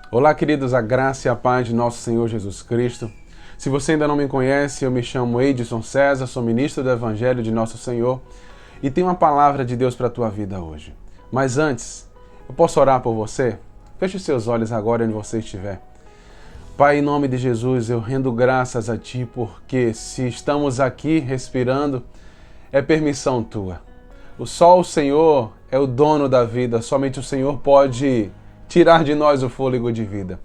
Olá, queridos, a graça e a paz de nosso Senhor Jesus Cristo. Se você ainda não me conhece, eu me chamo Edson César, sou ministro do Evangelho de nosso Senhor e tenho uma palavra de Deus para a tua vida hoje. Mas antes, eu posso orar por você? Feche os seus olhos agora onde você estiver. Pai, em nome de Jesus, eu rendo graças a Ti porque se estamos aqui respirando, é permissão Tua. Só o Senhor é o dono da vida, somente o Senhor pode tirar de nós o fôlego de vida.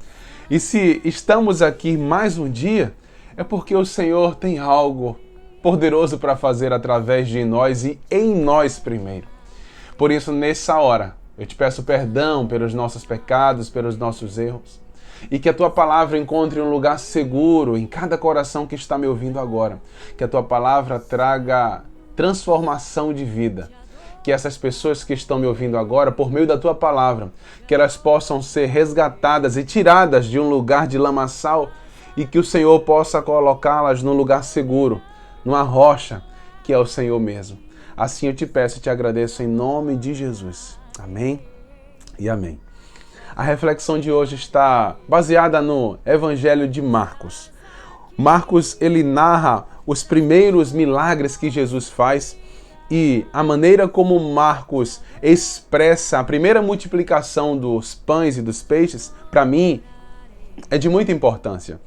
E se estamos aqui mais um dia, é porque o Senhor tem algo poderoso para fazer através de nós e em nós primeiro. Por isso, nessa hora, eu te peço perdão pelos nossos pecados, pelos nossos erros, e que a Tua palavra encontre um lugar seguro em cada coração que está me ouvindo agora. Que a Tua palavra traga transformação de vida. Que essas pessoas que estão me ouvindo agora, por meio da Tua palavra, que elas possam ser resgatadas e tiradas de um lugar de lamaçal e que o Senhor possa colocá-las num lugar seguro, numa rocha, que é o Senhor mesmo. Assim eu te peço e te agradeço em nome de Jesus. Amém e amém. A reflexão de hoje está baseada no Evangelho de Marcos. Marcos, ele narra os primeiros milagres que Jesus faz. E a maneira como Marcos expressa a primeira multiplicação dos pães e dos peixes, para mim, é de muita importância.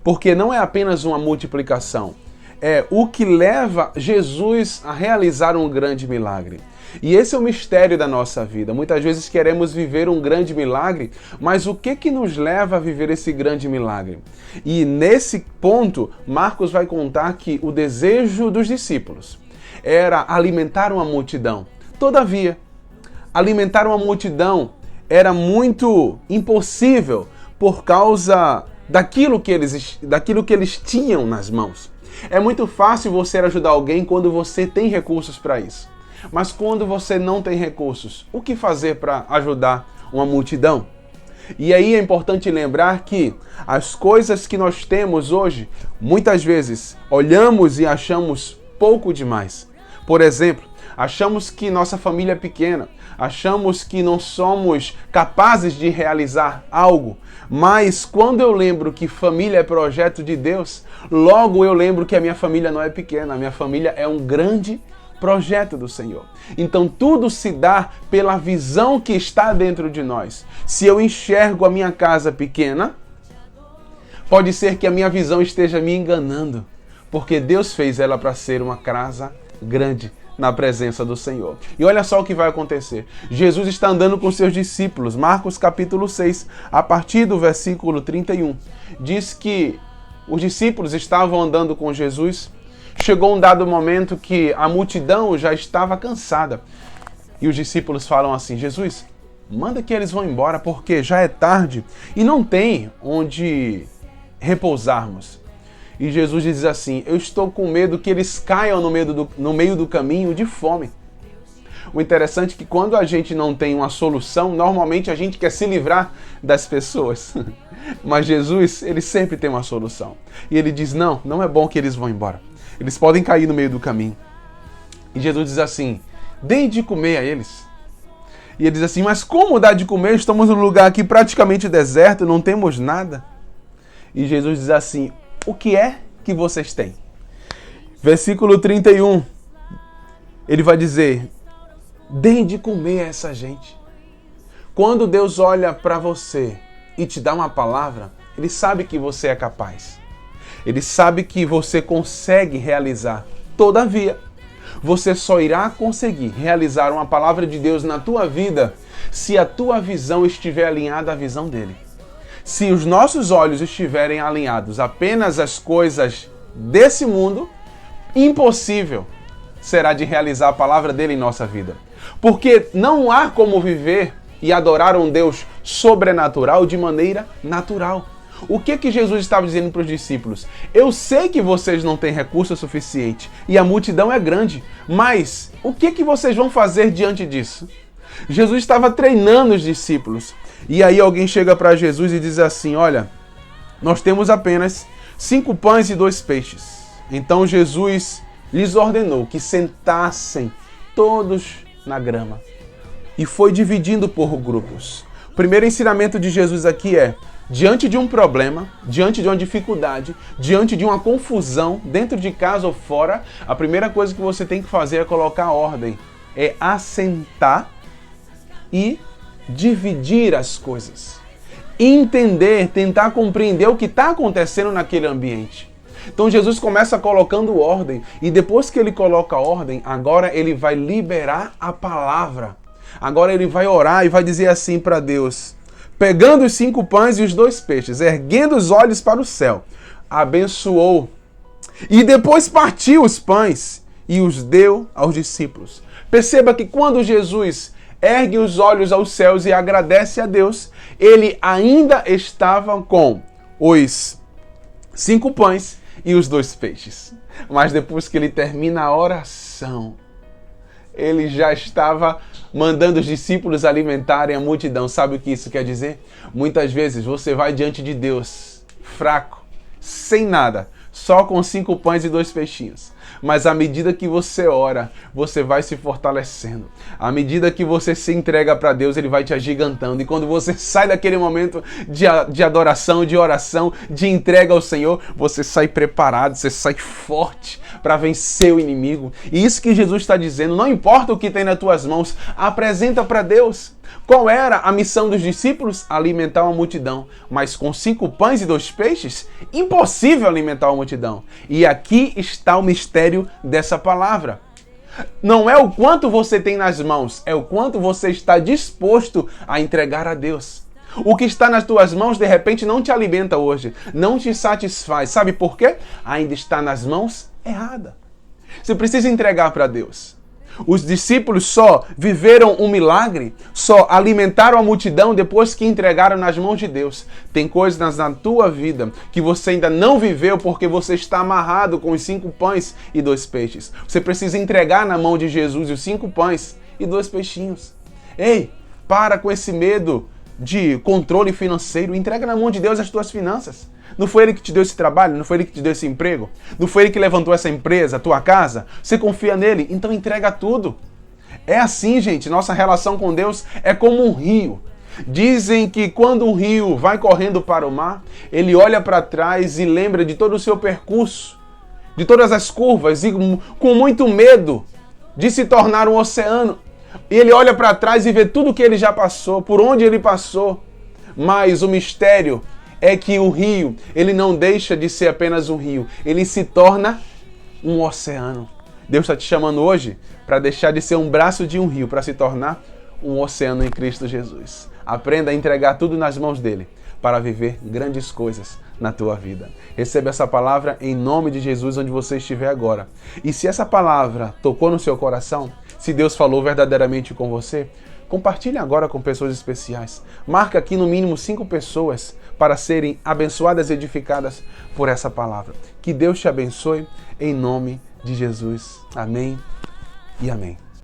Porque não é apenas uma multiplicação, é o que leva Jesus a realizar um grande milagre. E esse é o mistério da nossa vida. Muitas vezes queremos viver um grande milagre, mas o que nos leva a viver esse grande milagre? E nesse ponto, Marcos vai contar que o desejo dos discípulos era alimentar uma multidão. Todavia, alimentar uma multidão era muito impossível por causa daquilo que eles tinham nas mãos. É muito fácil você ajudar alguém quando você tem recursos para isso. Mas quando você não tem recursos, o que fazer para ajudar uma multidão? E aí é importante lembrar que as coisas que nós temos hoje, muitas vezes olhamos e achamos pouco demais. Por exemplo, achamos que nossa família é pequena, achamos que não somos capazes de realizar algo, mas quando eu lembro que família é projeto de Deus, logo eu lembro que a minha família não é pequena, a minha família é um grande projeto do Senhor. Então tudo se dá pela visão que está dentro de nós. Se eu enxergo a minha casa pequena, pode ser que a minha visão esteja me enganando, porque Deus fez ela para ser uma casa grande na presença do Senhor. E olha só o que vai acontecer. Jesus está andando com seus discípulos. Marcos capítulo 6, a partir do versículo 31. Diz que os discípulos estavam andando com Jesus. Chegou um dado momento que a multidão já estava cansada. E os discípulos falam assim: Jesus, manda que eles vão embora porque já é tarde e não tem onde repousarmos. E Jesus diz assim: eu estou com medo que eles caiam no meio do caminho de fome. O interessante é que quando a gente não tem uma solução, normalmente a gente quer se livrar das pessoas. Mas Jesus, ele sempre tem uma solução. E ele diz: não é bom que eles vão embora. Eles podem cair no meio do caminho. E Jesus diz assim: deem de comer a eles. E ele diz assim: mas como dar de comer? Estamos num lugar aqui praticamente deserto, não temos nada. E Jesus diz assim: o que é que vocês têm? Versículo 31, ele vai dizer: deem de comer a essa gente. Quando Deus olha para você e te dá uma palavra, Ele sabe que você é capaz. Ele sabe que você consegue realizar. Todavia, você só irá conseguir realizar uma palavra de Deus na tua vida se a tua visão estiver alinhada à visão dele. Se os nossos olhos estiverem alinhados apenas às coisas desse mundo, impossível será de realizar a palavra dele em nossa vida. Porque não há como viver e adorar um Deus sobrenatural de maneira natural. O que Jesus estava dizendo para os discípulos? Eu sei que vocês não têm recurso suficiente e a multidão é grande, mas o que vocês vão fazer diante disso? Jesus estava treinando os discípulos. E aí alguém chega para Jesus e diz assim: olha, nós temos apenas 5 pães e 2 peixes. Então Jesus lhes ordenou que sentassem todos na grama e foi dividindo por grupos. primeiro ensinamento de Jesus aqui é: diante de um problema, diante de uma dificuldade, diante de uma confusão, dentro de casa ou fora, a primeira coisa que você tem que fazer é colocar ordem, é assentar e dividir as coisas. Entender, tentar compreender o que está acontecendo naquele ambiente. Então Jesus começa colocando ordem, e depois que ele coloca ordem, agora ele vai liberar a palavra. Agora ele vai orar e vai dizer assim para Deus: pegando os 5 pães e os 2 peixes, erguendo os olhos para o céu, abençoou, e depois partiu os pães e os deu aos discípulos. Perceba que quando Jesus ergue os olhos aos céus e agradece a Deus, ele ainda estava com os 5 pães e os 2 peixes. Mas depois que ele termina a oração, ele já estava mandando os discípulos alimentarem a multidão. Sabe o que isso quer dizer? Muitas vezes você vai diante de Deus fraco, sem nada, só com 5 pães e 2 peixinhos. Mas à medida que você ora, você vai se fortalecendo. À medida que você se entrega para Deus, ele vai te agigantando. E quando você sai daquele momento de adoração, de oração, de entrega ao Senhor, você sai preparado, você sai forte para vencer o inimigo. E isso que Jesus está dizendo: não importa o que tem nas tuas mãos, apresenta para Deus. Qual era a missão dos discípulos? Alimentar uma multidão. Mas com 5 pães e 2 peixes, impossível alimentar uma multidão. E aqui está o mistério dessa palavra. Não é o quanto você tem nas mãos, é o quanto você está disposto a entregar a Deus. O que está nas tuas mãos, de repente, não te alimenta hoje, não te satisfaz. Sabe por quê? Ainda está nas mãos erradas. Você precisa entregar para Deus. Os discípulos só viveram um milagre, só alimentaram a multidão depois que entregaram nas mãos de Deus. Tem coisas na tua vida que você ainda não viveu porque você está amarrado com os 5 pães e 2 peixes. Você precisa entregar na mão de Jesus os 5 pães e 2 peixinhos. Ei, para com esse medo de controle financeiro. Entrega na mão de Deus as tuas finanças. Não foi Ele que te deu esse trabalho? Não foi Ele que te deu esse emprego? Não foi Ele que levantou essa empresa, a tua casa? Você confia nele? Então entrega tudo. É assim, gente. Nossa relação com Deus é como um rio. Dizem que quando um rio vai correndo para o mar, ele olha para trás e lembra de todo o seu percurso, de todas as curvas, e com muito medo de se tornar um oceano. Ele olha para trás e vê tudo que ele já passou, por onde ele passou. Mas o mistério é que o rio, ele não deixa de ser apenas um rio, ele se torna um oceano. Deus está te chamando hoje para deixar de ser um braço de um rio, para se tornar um oceano em Cristo Jesus. Aprenda a entregar tudo nas mãos dele, para viver grandes coisas na tua vida. Receba essa palavra em nome de Jesus, onde você estiver agora. E se essa palavra tocou no seu coração, se Deus falou verdadeiramente com você, compartilhe agora com pessoas especiais. Marca aqui no mínimo 5 pessoas para serem abençoadas e edificadas por essa palavra. Que Deus te abençoe em nome de Jesus. Amém e amém.